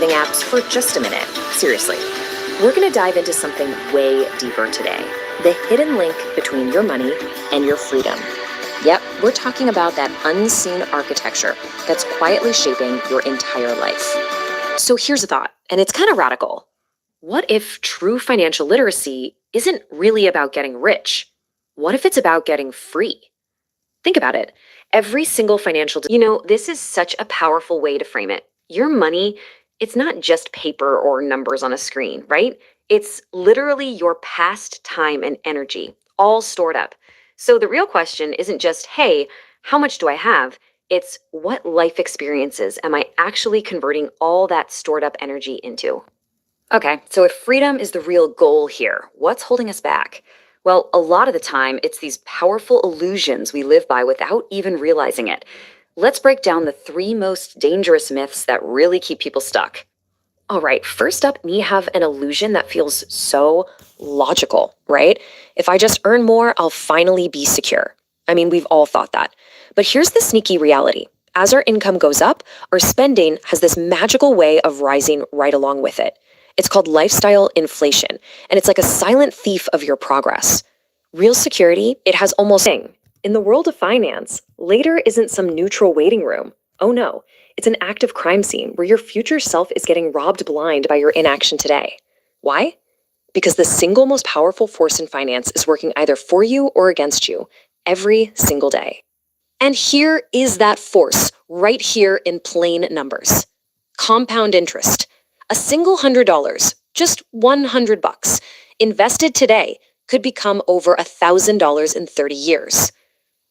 budgeting apps for just a minute. Seriously. We're going to dive into something way deeper today. The hidden link between your money and your freedom. Yep, we're talking about that unseen architecture that's quietly shaping your entire life. So here's a thought, and it's kind of radical. What if true financial literacy isn't really about getting rich? What if it's about getting free? Think about it. Every single this is such a powerful way to frame it. Your money, it's not just paper or numbers on a screen, right? It's literally your past time and energy, all stored up. So the real question isn't just, hey, how much do I have? It's what life experiences am I actually converting all that stored up energy into? Okay, so if freedom is the real goal here, what's holding us back? Well, a lot of the time, it's these powerful illusions we live by without even realizing it. Let's break down the 3 most dangerous myths that really keep people stuck. All right, first up, we have an illusion that feels so logical, right? If I just earn more, I'll finally be secure. I mean, we've all thought that. But here's the sneaky reality. As our income goes up, our spending has this magical way of rising right along with it. It's called lifestyle inflation, and it's like a silent thief of your progress. Real security, it has almost in the world of finance, later isn't some neutral waiting room. Oh no, it's an active crime scene where your future self is getting robbed blind by your inaction today. Why? Because the single most powerful force in finance is working either for you or against you every single day. And here is that force right here in plain numbers. Compound interest. A single $100, just $100, invested today could become over $1,000 in 30 years.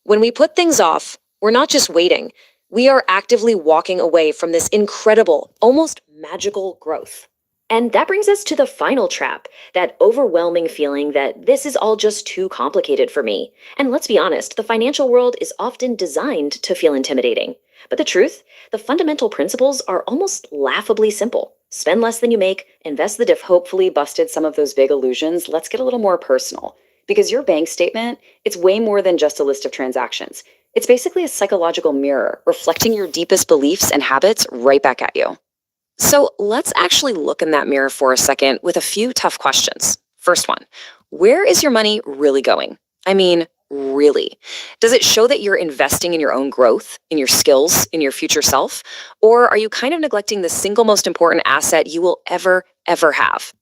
When we put things off, we're not just waiting. We are actively walking away from this incredible, almost magical growth. And that brings us to the final trap, that overwhelming feeling that this is all just too complicated for me. And let's be honest, the financial world is often designed to feel intimidating. But the truth, the fundamental principles are almost laughably simple. Spend less than you make, invest the diff. Hopefully busted some of those big illusions. Let's get a little more personal. Because your bank statement, it's way more than just a list of transactions. It's basically a psychological mirror, reflecting your deepest beliefs and habits right back at you. So let's actually look in that mirror for a second with a few tough questions. First one, where is your money really going? I mean, really? Does it show that you're investing in your own growth, in your skills, in your future self? Or are you kind of neglecting the single most important asset you will ever have?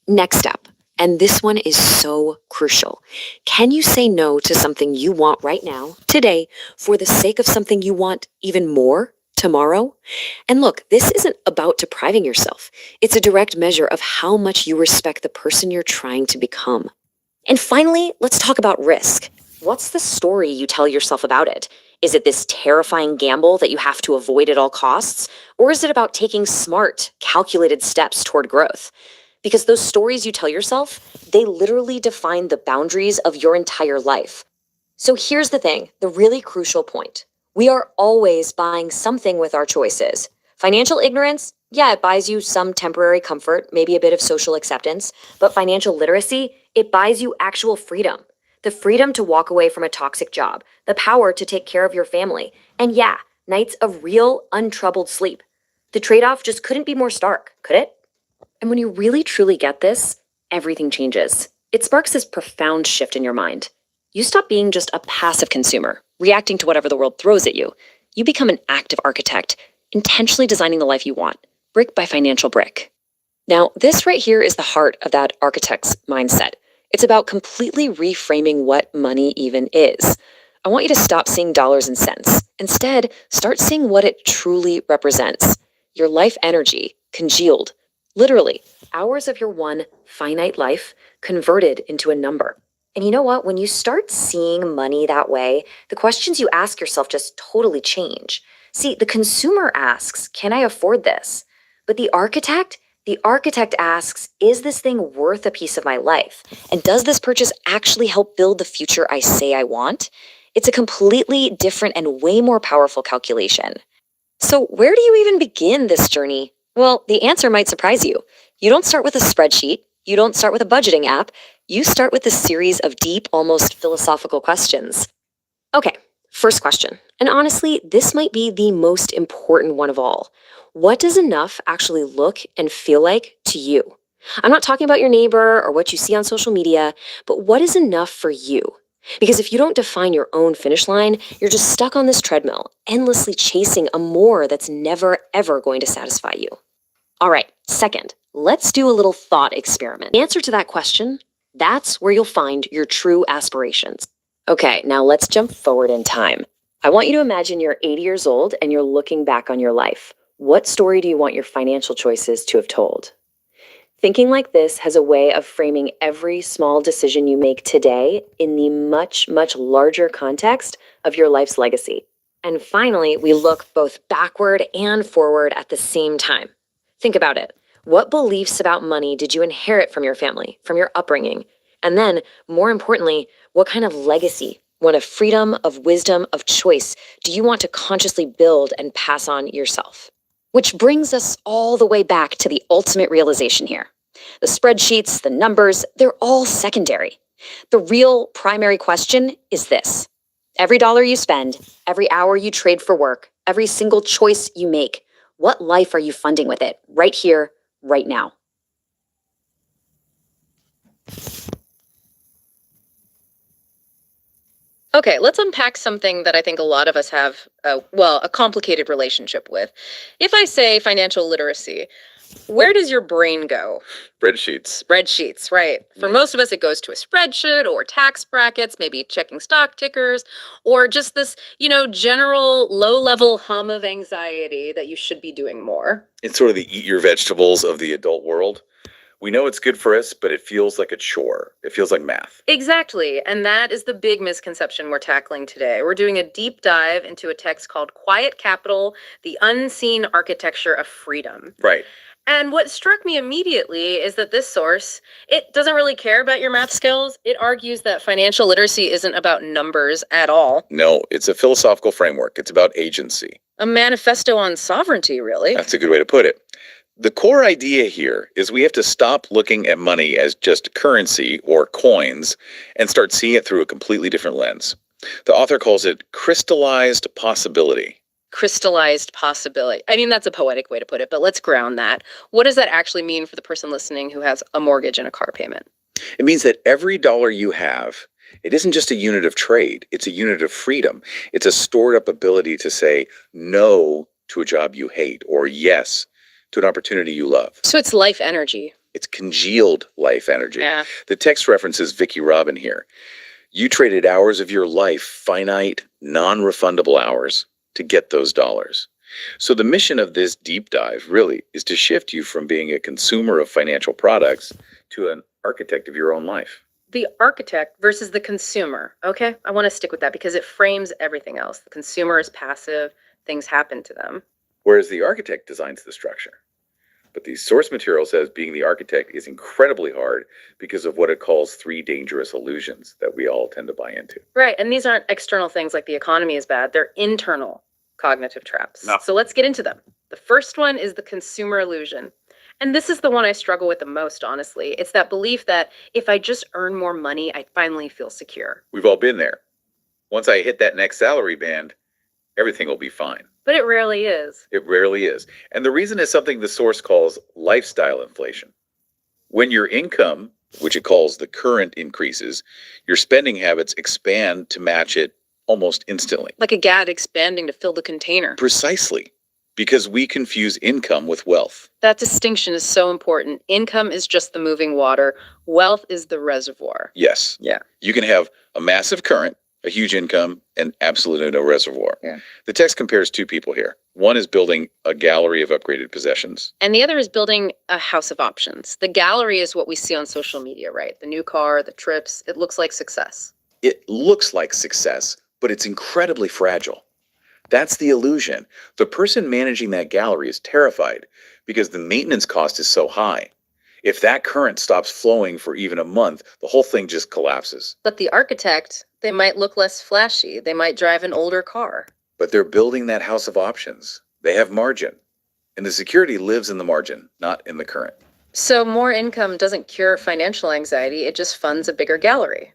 Next up, and this one is so crucial. Can you say no to something you want right now, today, for the sake of something you want even more tomorrow? And look, this isn't about depriving yourself. It's a direct measure of how much you respect the person you're trying to become. And finally, let's talk about risk. What's the story you tell yourself about it? Is it this terrifying gamble that you have to avoid at all costs? Or is it about taking smart, calculated steps toward growth? Because those stories you tell yourself, they literally define the boundaries of your entire life. So here's the thing, the really crucial point. We are always buying something with our choices. Financial ignorance, yeah, it buys you some temporary comfort, maybe a bit of social acceptance, but financial literacy, it buys you actual freedom. The freedom to walk away from a toxic job, the power to take care of your family, and yeah, nights of real, untroubled sleep. The trade-off just couldn't be more stark, could it? And when you really truly get this, everything changes. It sparks this profound shift in your mind. You stop being just a passive consumer, reacting to whatever the world throws at you. You become an active architect, intentionally designing the life you want, brick by financial brick. Now, this right here is the heart of that architect's mindset. It's about completely reframing what money even is. I want you to stop seeing dollars and cents. Instead, start seeing what it truly represents. Your life energy, congealed. Literally, hours of your one finite life converted into a number. And you know what? When you start seeing money that way, the questions you ask yourself just totally change. See, the consumer asks, can I afford this? But the architect asks, is this thing worth a piece of my life? And does this purchase actually help build the future I say I want? It's a completely different and way more powerful calculation. So where do you even begin this journey? Well, the answer might surprise you. You don't start with a spreadsheet. You don't start with a budgeting app. You start with a series of deep, almost philosophical questions. Okay, first question. And honestly, this might be the most important one of all. What does enough actually look and feel like to you? I'm not talking about your neighbor or what you see on social media, but what is enough for you? Because if you don't define your own finish line, you're just stuck on this treadmill, endlessly chasing a more that's never, ever going to satisfy you. All right, second, let's do a little thought experiment. The answer to that question, that's where you'll find your true aspirations. Okay, now let's jump forward in time. I want you to imagine you're 80 years old and you're looking back on your life. What story do you want your financial choices to have told? Thinking like this has a way of framing every small decision you make today in the much, much larger context of your life's legacy. And finally, we look both backward and forward at the same time. Think about it. What beliefs about money did you inherit from your family, from your upbringing? And then, more importantly, what kind of legacy, one of freedom, of wisdom, of choice, do you want to consciously build and pass on yourself? Which brings us all the way back to the ultimate realization here. The spreadsheets, the numbers, they're all secondary. The real primary question is this. Every dollar you spend, every hour you trade for work, every single choice you make, what life are you funding with it right here, right now? Okay, let's unpack something that I think a lot of us have, a complicated relationship with. If I say financial literacy, where does your brain go? Spreadsheets. Spreadsheets, right. For most of us, it goes to a spreadsheet or tax brackets, maybe checking stock tickers, or just this, general low-level hum of anxiety that you should be doing more. It's sort of the eat your vegetables of the adult world. We know it's good for us, but it feels like a chore. It feels like math. Exactly. And that is the big misconception we're tackling today. We're doing a deep dive into a text called Quiet Capital, The Unseen Architecture of Freedom. Right. And what struck me immediately is that this source, it doesn't really care about your math skills. It argues that financial literacy isn't about numbers at all. No, it's a philosophical framework. It's about agency. A manifesto on sovereignty, really. That's a good way to put it. The core idea here is we have to stop looking at money as just currency or coins and start seeing it through a completely different lens. The author calls it crystallized possibility. Crystallized possibility. I mean, that's a poetic way to put it, but let's ground that. What does that actually mean for the person listening who has a mortgage and a car payment? It means that every dollar you have, it isn't just a unit of trade, it's a unit of freedom. It's a stored up ability to say no to a job you hate or yes to an opportunity you love. So it's life energy. It's congealed life energy. Yeah. The text references Vicki Robin here. You traded hours of your life, finite, non-refundable hours, to get those dollars. So the mission of this deep dive really is to shift you from being a consumer of financial products to an architect of your own life. The architect versus the consumer. Okay, I want to stick with that because it frames everything else. The consumer is passive, things happen to them. Whereas the architect designs the structure. But the source material says being the architect is incredibly hard because of what it calls 3 dangerous illusions that we all tend to buy into. Right, and these aren't external things like the economy is bad. They're internal cognitive traps. No. So let's get into them. The first one is the consumer illusion. And this is the one I struggle with the most, honestly. It's that belief that if I just earn more money, I finally feel secure. We've all been there. Once I hit that next salary band, everything will be fine. But it rarely is. It rarely is. And the reason is something the source calls lifestyle inflation. When your income, which it calls the current, increases, your spending habits expand to match it almost instantly. Like a gat expanding to fill the container. Precisely. Because we confuse income with wealth. That distinction is so important. Income is just the moving water. Wealth is the reservoir. Yes. Yeah. You can have a massive current, a huge income, and absolutely no reservoir. Yeah. The text compares 2 people here. One is building a gallery of upgraded possessions. And the other is building a house of options. The gallery is what we see on social media, right? The new car, the trips. It looks like success. It looks like success, but it's incredibly fragile. That's the illusion. The person managing that gallery is terrified because the maintenance cost is so high. If that current stops flowing for even a month, the whole thing just collapses. But the architect, they might look less flashy. They might drive an older car. But they're building that house of options. They have margin. And the security lives in the margin, not in the current. So more income doesn't cure financial anxiety. It just funds a bigger gallery.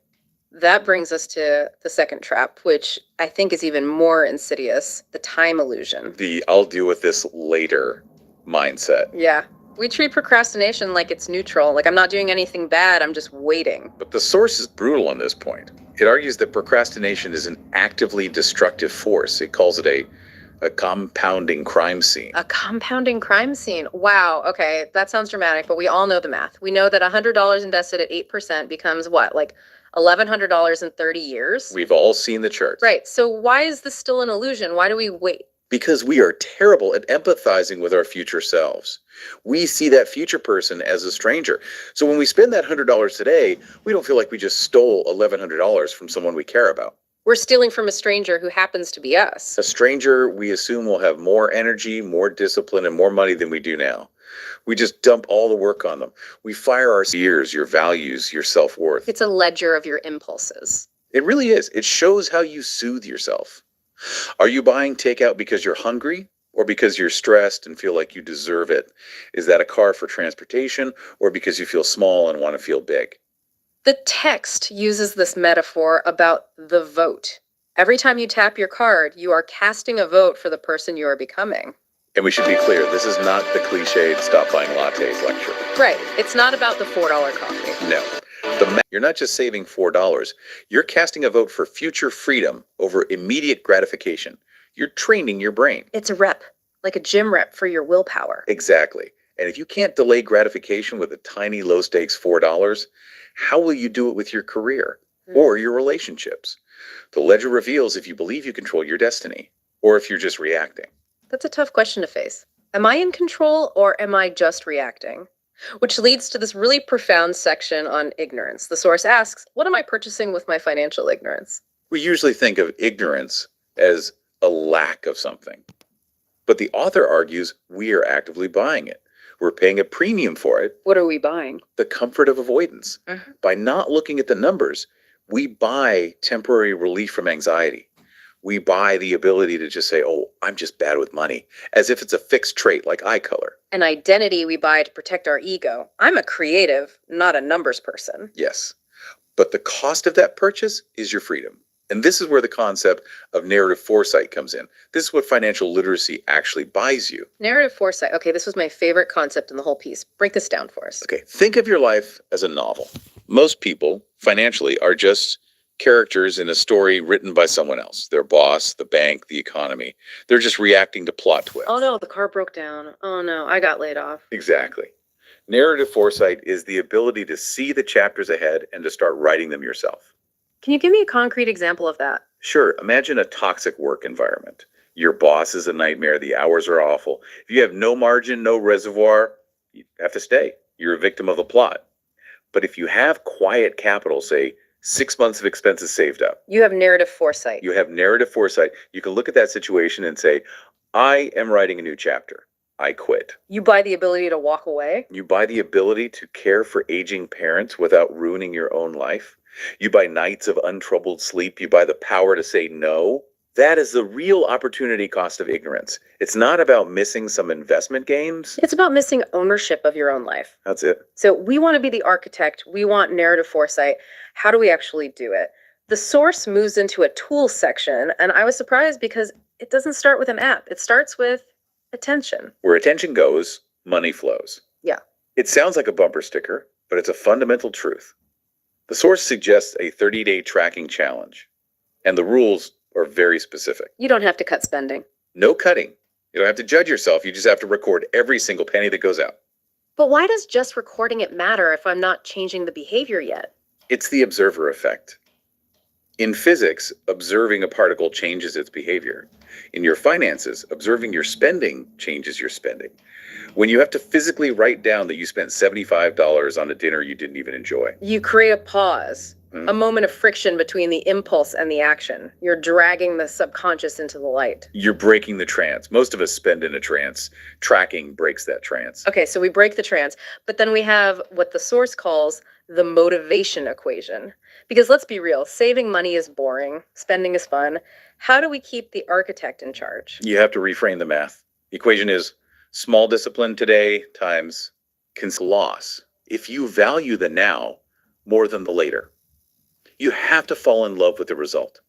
That brings us to the second trap, which I think is even more insidious, the time illusion. The I'll deal with this later mindset. Yeah. We treat procrastination like it's neutral, like I'm not doing anything bad, I'm just waiting. But the source is brutal on this point. It argues that procrastination is an actively destructive force. It calls it a compounding crime scene. A compounding crime scene. Wow. Okay. That sounds dramatic, but we all know the math. We know that $100 invested at 8% becomes what? Like $1,100 in 30 years? We've all seen the charts. Right. So why is this still an illusion? Why do we wait? Because we are terrible at empathizing with our future selves. We see that future person as a stranger. So when we spend that $100 today, we don't feel like we just stole $1,100 from someone we care about. We're stealing from a stranger who happens to be us. A stranger we assume will have more energy, more discipline, and more money than we do now. We just dump all the work on them. We fire our years, your values, your self-worth. It's a ledger of your impulses. It really is. It shows how you soothe yourself. Are you buying takeout because you're hungry or because you're stressed and feel like you deserve it? Is that a car for transportation or because you feel small and want to feel big? The text uses this metaphor about the vote. Every time you tap your card, you are casting a vote for the person you are becoming. And we should be clear, this is not the cliched stop buying lattes lecture. Right. It's not about the $4 coffee. No. You're not just saving $4. You're casting a vote for future freedom over immediate gratification. You're training your brain. It's a rep, like a gym rep for your willpower. Exactly. And if you can't delay gratification with a tiny low stakes $4, how will you do it with your career or your relationships? The ledger reveals if you believe you control your destiny or if you're just reacting. That's a tough question to face. Am I in control or am I just reacting? Which leads to this really profound section on ignorance. The source asks, what am I purchasing with my financial ignorance? We usually think of ignorance as a lack of something. But the author argues we are actively buying it. We're paying a premium for it. What are we buying? The comfort of avoidance. Mm-hmm. By not looking at the numbers, we buy temporary relief from anxiety. We buy the ability to just say, oh, I'm just bad with money, as if it's a fixed trait like eye color. An identity we buy to protect our ego. I'm a creative, not a numbers person. Yes. But the cost of that purchase is your freedom. And this is where the concept of narrative foresight comes in. This is what financial literacy actually buys you. Narrative foresight. Okay, this was my favorite concept in the whole piece. Break this down for us. Okay, think of your life as a novel. Most people, financially, are just characters in a story written by someone else. Their boss, the bank, the economy. They're just reacting to plot twists. Oh no, the car broke down. Oh no, I got laid off. Exactly. Narrative foresight is the ability to see the chapters ahead and to start writing them yourself. Can you give me a concrete example of that? Sure, imagine a toxic work environment. Your boss is a nightmare, the hours are awful. If you have no margin, no reservoir, you have to stay. You're a victim of the plot. But if you have quiet capital, say 6 months of expenses saved up, You have narrative foresight. you have narrative foresight, you can look at that situation and say, I am writing a new chapter. I quit. You buy the ability to walk away. You buy the ability to care for aging parents without ruining your own life. You buy nights of untroubled sleep. You buy the power to say no. That is the real opportunity cost of ignorance. It's not about missing some investment gains. It's about missing ownership of your own life. That's it. So we want to be the architect. We want narrative foresight. How do we actually do it? The source moves into a tools section, and I was surprised because it doesn't start with an app. It starts with attention. Where attention goes, money flows. Yeah. It sounds like a bumper sticker, but it's a fundamental truth. The source suggests a 30-day tracking challenge, and the rules are very specific. You don't have to cut spending. No cutting. You don't have to judge yourself. You just have to record every single penny that goes out. But why does just recording it matter if I'm not changing the behavior yet? It's the observer effect. In physics, observing a particle changes its behavior. In your finances, observing your spending changes your spending. When you have to physically write down that you spent $75 on a dinner you didn't even enjoy. You create a pause, a moment of friction between the impulse and the action. You're dragging the subconscious into the light. You're breaking the trance. Most of us spend in a trance. Tracking breaks that trance. Okay, so we break the trance, but then we have what the source calls the motivation equation. Because let's be real, saving money is boring, spending is fun. How do we keep the architect in charge? You have to reframe the math. The equation is small discipline today times loss. If you value the now more than the later, you have to fall in love with the result.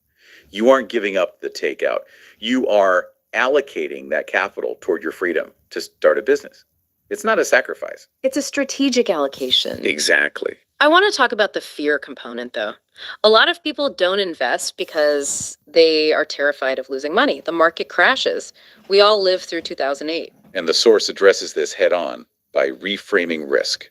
You aren't giving up the takeout. You are allocating that capital toward your freedom to start a business. It's not a sacrifice. It's a strategic allocation. Exactly. I want to talk about the fear component, though. A lot of people don't invest because they are terrified of losing money. The market crashes. We all lived through 2008. And the source addresses this head on by reframing risk.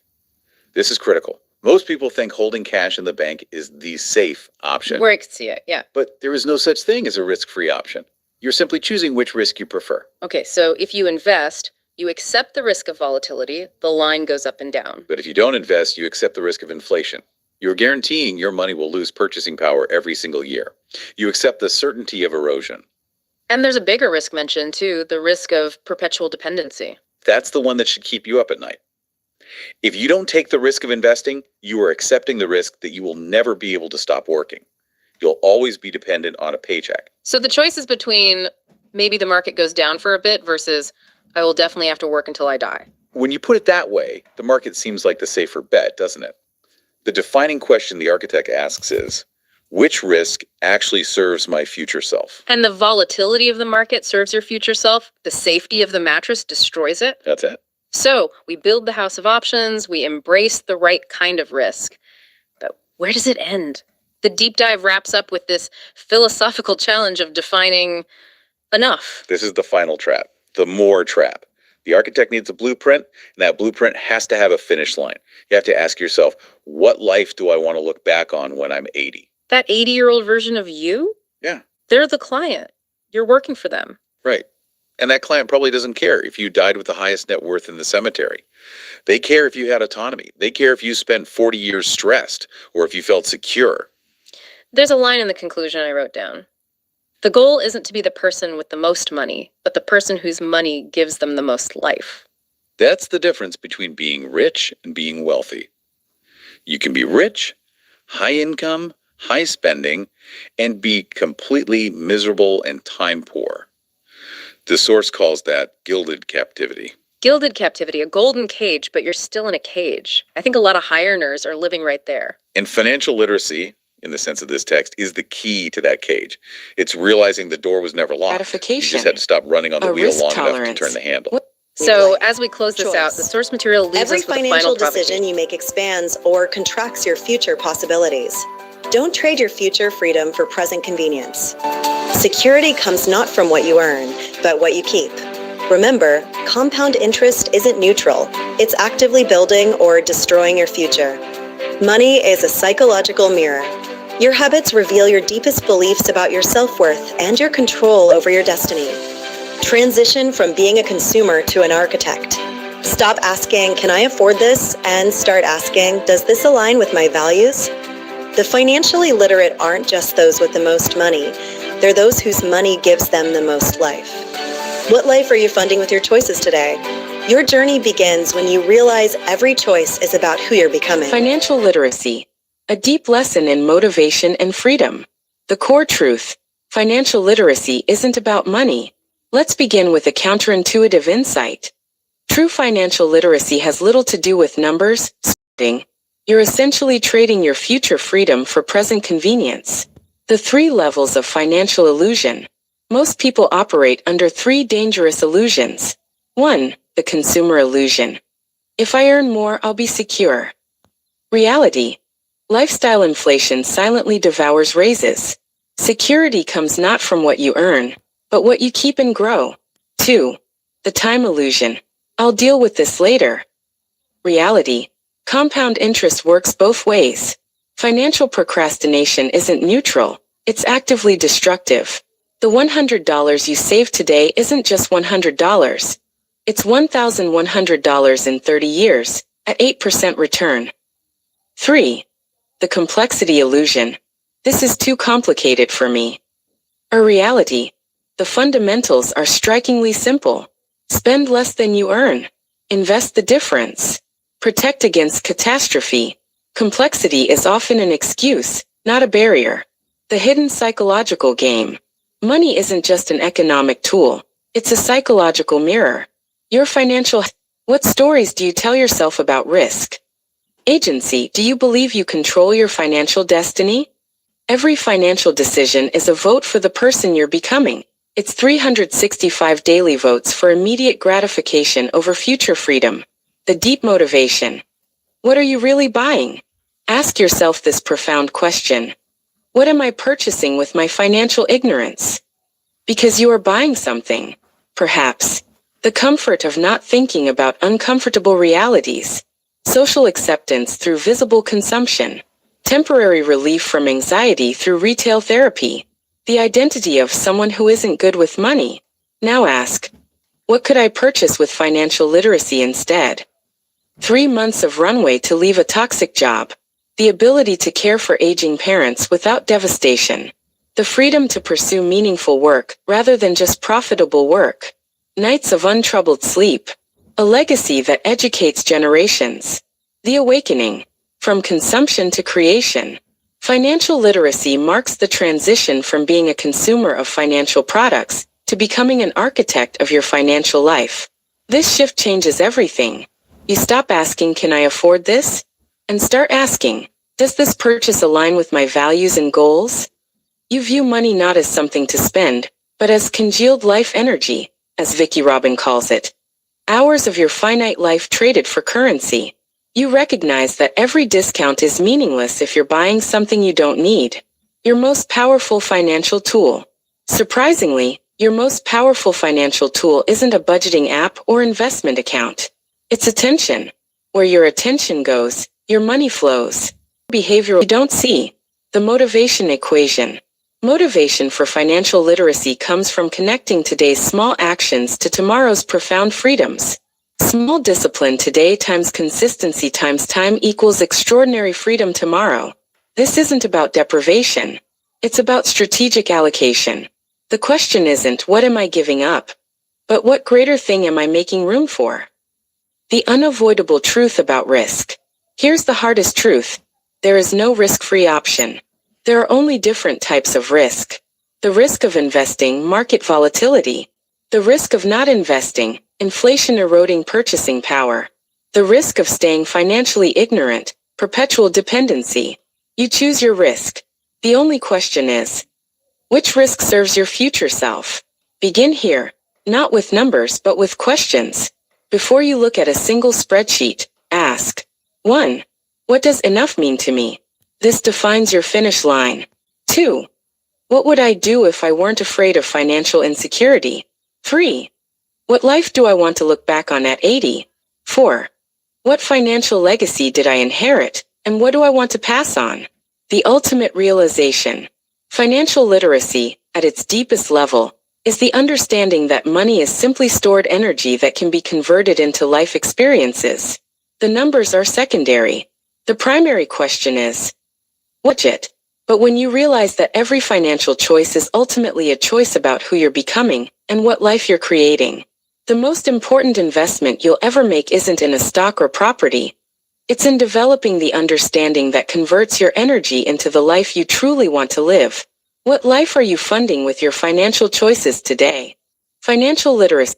This is critical. Most people think holding cash in the bank is the safe option. Where I could see it, yeah. But there is no such thing as a risk-free option. You're simply choosing which risk you prefer. Okay, so if you invest, you accept the risk of volatility, the line goes up and down. But if you don't invest, you accept the risk of inflation. You're guaranteeing your money will lose purchasing power every single year. You accept the certainty of erosion. And there's a bigger risk mentioned, too, the risk of perpetual dependency. That's the one that should keep you up at night. If you don't take the risk of investing, you are accepting the risk that you will never be able to stop working. You'll always be dependent on a paycheck. So the choice is between maybe the market goes down for a bit versus I will definitely have to work until I die. When you put it that way, the market seems like the safer bet, doesn't it? The defining question the architect asks is, which risk actually serves my future self? And the volatility of the market serves your future self. The safety of the mattress destroys it. That's it. So we build the house of options. We embrace the right kind of risk. But where does it end? The deep dive wraps up with this philosophical challenge of defining enough. This is the final trap, the more trap. The architect needs a blueprint, and that blueprint has to have a finish line. You have to ask yourself, what life do I want to look back on when I'm 80? That 80-year-old version of you? Yeah. They're the client. You're working for them. Right. And that client probably doesn't care if you died with the highest net worth in the cemetery. They care if you had autonomy. They care if you spent 40 years stressed or if you felt secure. There's a line in the conclusion I wrote down. The goal isn't to be the person with the most money, but the person whose money gives them the most life. That's the difference between being rich and being wealthy. You can be rich, high income, high spending, and be completely miserable and time poor. The source calls that gilded captivity. Gilded captivity, a golden cage, but you're still in a cage. I think a lot of high earners are living right there. And financial literacy, in the sense of this text, is the key to that cage. It's realizing the door was never locked. Gratification. You just had to stop running on the A wheel risk long enough to tolerance. turn the handle. So as we close this out, Choice. the source material leaves Every us with a final financial proposition. decision you make expands or contracts your future possibilities. Don't trade your future freedom for present convenience. Security comes not from what you earn, but what you keep. Remember, compound interest isn't neutral. It's actively building or destroying your future. Money is a psychological mirror. Your habits reveal your deepest beliefs about your self-worth and your control over your destiny. Transition from being a consumer to an architect. Stop asking, can I afford this? And start asking, does this align with my values? The financially literate aren't just those with the most money. They're those whose money gives them the most life. What life are you funding with your choices today? Your journey begins when you realize every choice is about who you're becoming. Financial literacy, a deep lesson in motivation and freedom. The core truth, financial literacy isn't about money. Let's begin with a counterintuitive insight. True financial literacy has little to do with numbers, spending. You're essentially trading your future freedom for present convenience. The 3 levels of financial illusion. Most people operate under 3 dangerous illusions. 1. The consumer illusion. If I earn more, I'll be secure. Reality. Lifestyle inflation silently devours raises. Security comes not from what you earn, but what you keep and grow. 2. The time illusion. I'll deal with this later. Reality. Compound interest works both ways. Financial procrastination isn't neutral, it's actively destructive. The $100 you save today isn't just $100. It's $1,100 in 30 years, at 8% return. 3. The complexity illusion. This is too complicated for me. A reality. The fundamentals are strikingly simple. Spend less than you earn. Invest the difference. Protect against catastrophe. Complexity is often an excuse, not a barrier. The hidden psychological game. Money isn't just an economic tool. It's a psychological mirror. Your financial... What stories do you tell yourself about risk? Agency. Do you believe you control your financial destiny? Every financial decision is a vote for the person you're becoming. It's 365 daily votes for immediate gratification over future freedom. The deep motivation. What are you really buying? Ask yourself this profound question. What am I purchasing with my financial ignorance? Because you are buying something. Perhaps the comfort of not thinking about uncomfortable realities. Social acceptance through visible consumption. Temporary relief from anxiety through retail therapy. The identity of someone who isn't good with money. Now ask, what could I purchase with financial literacy instead? 3 months of runway to leave a toxic job. The ability to care for aging parents without devastation. The freedom to pursue meaningful work rather than just profitable work. Nights of untroubled sleep. A legacy that educates generations. The awakening. From consumption to creation. Financial literacy marks the transition from being a consumer of financial products to becoming an architect of your financial life. This shift changes everything. You stop asking, can I afford this? And start asking, does this purchase align with my values and goals? You view money not as something to spend, but as congealed life energy, as Vicki Robin calls it. Hours of your finite life traded for currency. You recognize that every discount is meaningless if you're buying something you don't need. Your most powerful financial tool. Surprisingly, your most powerful financial tool isn't a budgeting app or investment account. It's attention. Where your attention goes, your money flows. Behavioral you don't see. The motivation equation. Motivation for financial literacy comes from connecting today's small actions to tomorrow's profound freedoms. Small discipline today times consistency times time equals extraordinary freedom tomorrow. This isn't about deprivation. It's about strategic allocation. The question isn't, what am I giving up? But what greater thing am I making room for? The unavoidable truth about risk. Here's the hardest truth. There is no risk-free option. There are only different types of risk. The risk of investing, market volatility. The risk of not investing, inflation eroding purchasing power. The risk of staying financially ignorant, perpetual dependency. You choose your risk. The only question is, which risk serves your future self? Begin here, not with numbers but with questions. Before you look at a single spreadsheet, ask, 1. What does enough mean to me? This defines your finish line. 2. What would I do if I weren't afraid of financial insecurity? 3. What life do I want to look back on at 80? 4. What financial legacy did I inherit, and what do I want to pass on? The ultimate realization. Financial literacy, at its deepest level, is the understanding that money is simply stored energy that can be converted into life experiences. The numbers are secondary. The primary question is, what's it? But when you realize that every financial choice is ultimately a choice about who you're becoming and what life you're creating, the most important investment you'll ever make isn't in a stock or property. It's in developing the understanding that converts your energy into the life you truly want to live. What life are you funding with your financial choices today? Financial literacy.